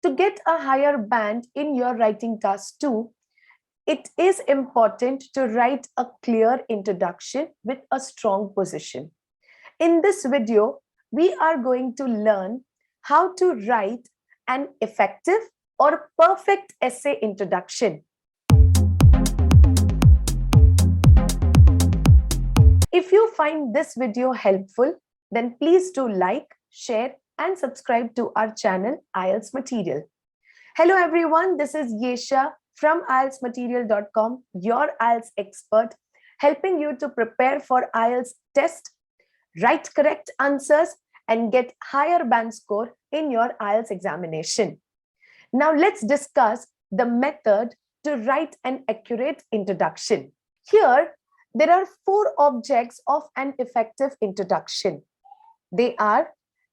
To get a higher band in your writing task 2, it is important to write a clear introduction with a strong position. In this video, we are going to learn how to write an effective or perfect essay introduction. If you find this video helpful, then please do like, share, and subscribe to our channel IELTS Material. Hello everyone, this is Yesha from IELTSmaterial.com, your IELTS expert, helping you to prepare for IELTS test, write correct answers, and get higher band score in your IELTS examination. Now let's discuss the method to write an accurate introduction. Here, there are 4 objects of an effective introduction. They are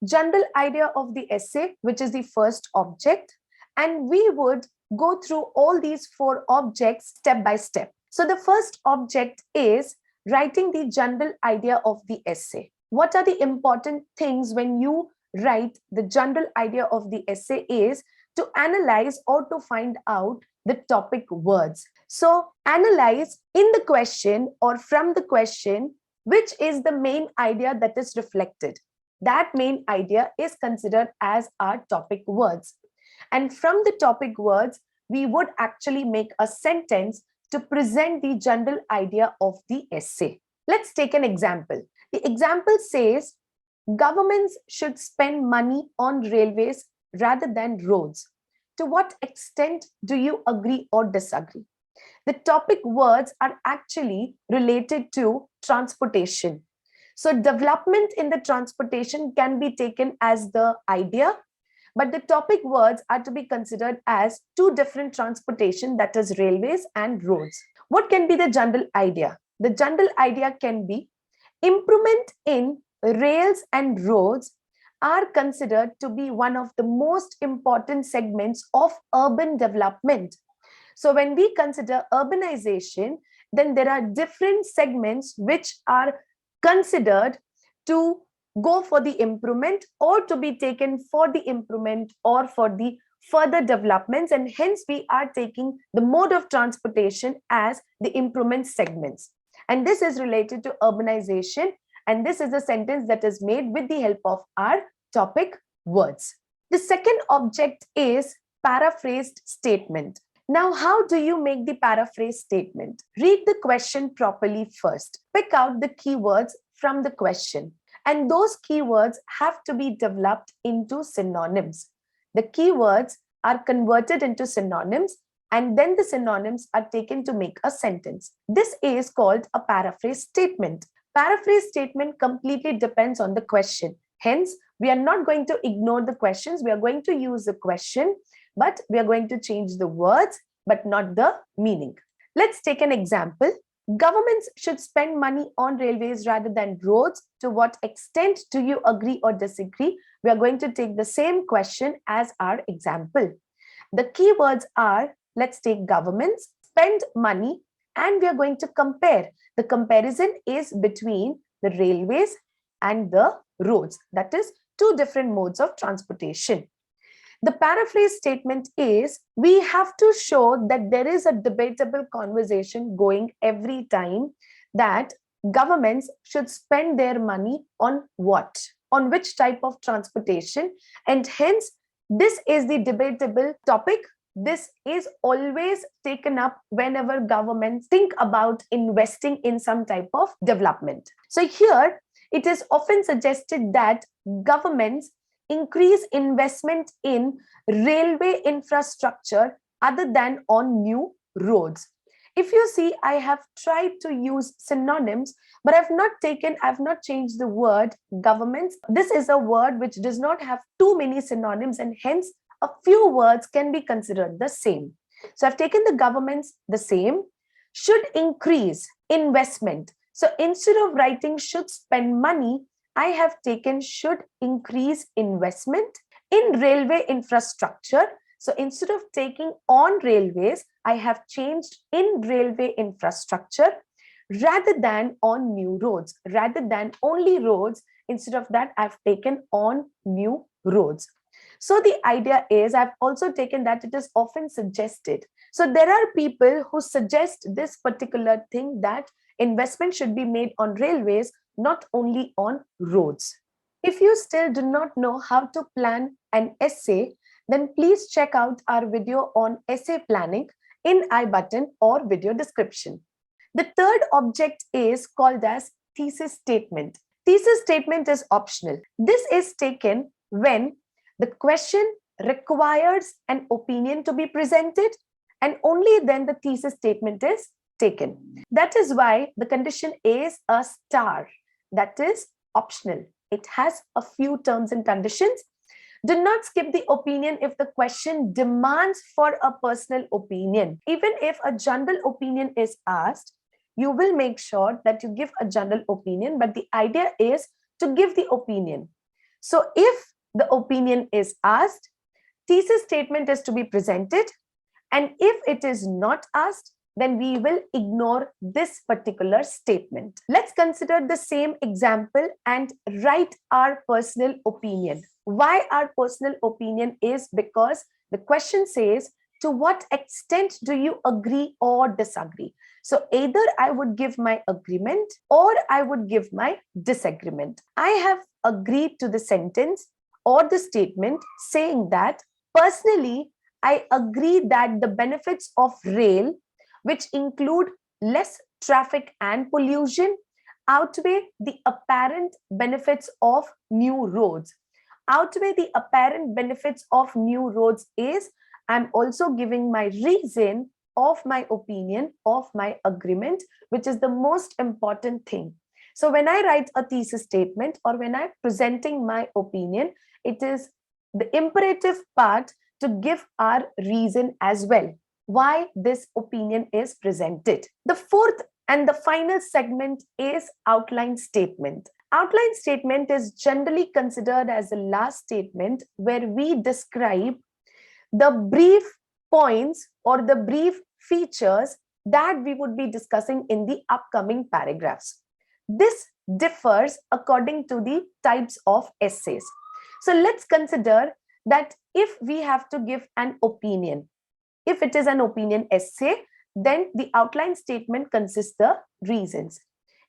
general idea of the essay, which is the first object, and we would go through all these 4 objects step by step. So the first object is writing the general idea of the essay. What are the important things when you write the general idea of the essay is to analyze or to find out the topic words. So analyze in the question or from the question, which is the main idea that is reflected. That main idea is considered as our topic words. And from the topic words, we would actually make a sentence to present the general idea of the essay. Let's take an example. The example says, governments should spend money on railways rather than roads. To what extent do you agree or disagree? The topic words are actually related to transportation. So development in the transportation can be taken as the idea, but the topic words are to be considered as 2 different transportation, that is railways and roads. What can be the general idea? The general idea can be improvement in rails and roads are considered to be one of the most important segments of urban development. So when we consider urbanization, then there are different segments which are considered to go for the improvement or to be taken for the improvement or for the further developments, and hence we are taking the mode of transportation as the improvement segments. And this is related to urbanization, and this is a sentence that is made with the help of our topic words. The second object is paraphrased statement. Now, how do you make the paraphrase statement? Read the question properly first. Pick out the keywords from the question, and those keywords have to be developed into synonyms. The keywords are converted into synonyms, and then the synonyms are taken to make a sentence. This is called a paraphrase statement. Paraphrase statement completely depends on the question. Hence, we are not going to ignore the questions. We are going to use the question, but we are going to change the words, but not the meaning. Let's take an example. Governments should spend money on railways rather than roads. To what extent do you agree or disagree? We are going to take the same question as our example. The keywords are, let's take governments, spend money, and we are going to compare. The comparison is between the railways and the roads. That is 2 different modes of transportation. The paraphrase statement is, we have to show that there is a debatable conversation going every time that governments should spend their money on what? On which type of transportation? And hence, this is the debatable topic. This is always taken up whenever governments think about investing in some type of development. So here, it is often suggested that governments increase investment in railway infrastructure other than on new roads. If you see, I have tried to use synonyms, but I've not changed the word governments. This is a word which does not have too many synonyms, and hence a few words can be considered the same. So I've taken the governments the same, should increase investment. So instead of writing should spend money, I have taken should increase investment in railway infrastructure. So instead of taking on railways, I have changed in railway infrastructure rather than on new roads. Rather than only roads, instead of that, I've taken on new roads. So the idea is, I've also taken that it is often suggested. So there are people who suggest this particular thing, that investment should be made on railways, not only on roads. If you still do not know how to plan an essay, then please check out our video on essay planning in I button or video description. The third object is called as thesis statement. Thesis statement is optional. This is taken when the question requires an opinion to be presented, and only then the thesis statement is taken. That is why the condition is a star, that is optional. It has a few terms and conditions. Do not skip the opinion if the question demands for a personal opinion. Even if a general opinion is asked, you will make sure that you give a general opinion, but the idea is to give the opinion. So if the opinion is asked, thesis statement is to be presented, and if it is not asked, then we will ignore this particular statement. Let's consider the same example and write our personal opinion. Why our personal opinion is because the question says, to what extent do you agree or disagree? So either I would give my agreement or I would give my disagreement. I have agreed to the sentence or the statement saying that personally, I agree that the benefits of rail, which include less traffic and pollution, outweigh the apparent benefits of new roads. Outweigh the apparent benefits of new roads is, I'm also giving my reason of my opinion, of my agreement, which is the most important thing. So when I write a thesis statement or when I'm presenting my opinion, it is the imperative part to give our reason as well, why this opinion is presented. The fourth and the final segment is outline statement. Outline statement is generally considered as the last statement where we describe the brief points or the brief features that we would be discussing in the upcoming paragraphs. This differs according to the types of essays. So let's consider that if we have to give an opinion, if it is an opinion essay, then the outline statement consists the reasons.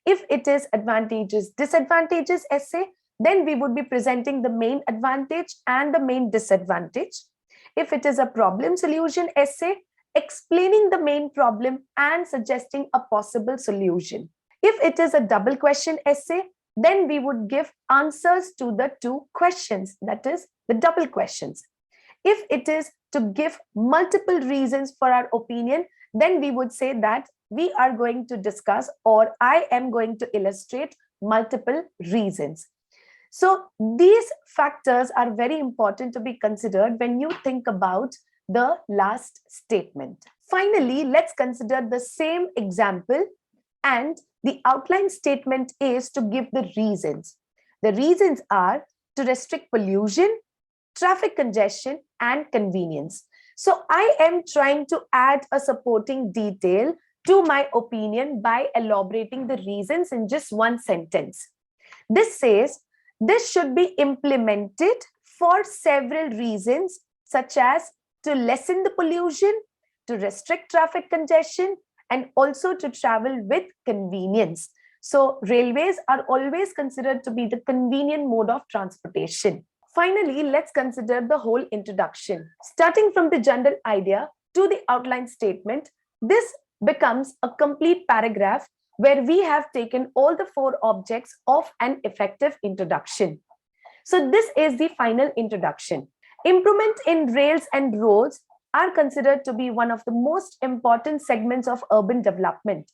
If it is advantages, disadvantages essay, then we would be presenting the main advantage and the main disadvantage. If it is a problem solution essay, explaining the main problem and suggesting a possible solution. If it is a double question essay, then we would give answers to the two questions, that is the double questions. If it is to give multiple reasons for our opinion, then we would say that we are going to discuss, or I am going to illustrate multiple reasons. So these factors are very important to be considered when you think about the last statement. Finally, let's consider the same example, and the outline statement is to give the reasons. The reasons are to restrict pollution, traffic congestion, and convenience. So I am trying to add a supporting detail to my opinion by elaborating the reasons in just one sentence. This says this should be implemented for several reasons, such as to lessen the pollution, to restrict traffic congestion, and also to travel with convenience. So railways are always considered to be the convenient mode of transportation. Finally, let's consider the whole introduction. Starting from the general idea to the outline statement, this becomes a complete paragraph where we have taken all the four objects of an effective introduction. So this is the final introduction. Improvement in rails and roads are considered to be one of the most important segments of urban development.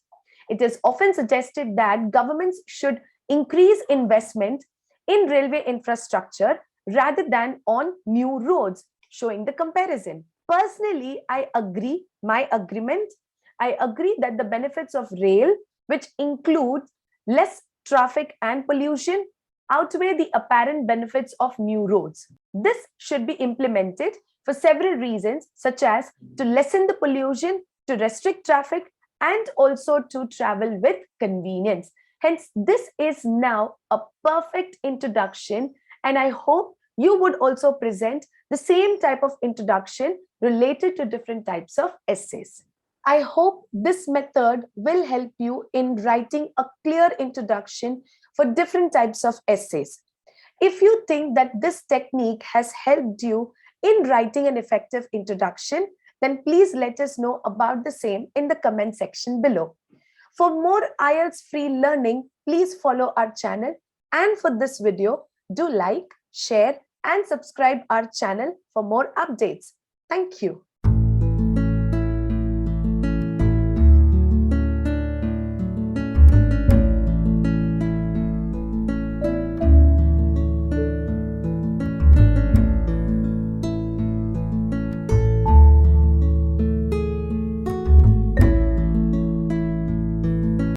It is often suggested that governments should increase investment in railway infrastructure rather than on new roads, showing the comparison. Personally, I agree, my agreement, I agree that the benefits of rail, which include less traffic and pollution, outweigh the apparent benefits of new roads. This should be implemented for several reasons, such as to lessen the pollution, to restrict traffic, and also to travel with convenience. Hence, this is now a perfect introduction, and I hope you would also present the same type of introduction related to different types of essays. I hope this method will help you in writing a clear introduction for different types of essays. If you think that this technique has helped you in writing an effective introduction, then please let us know about the same in the comment section below. For more IELTS free learning, please follow our channel. And for this video, do like, share, and subscribe our channel for more updates. Thank you.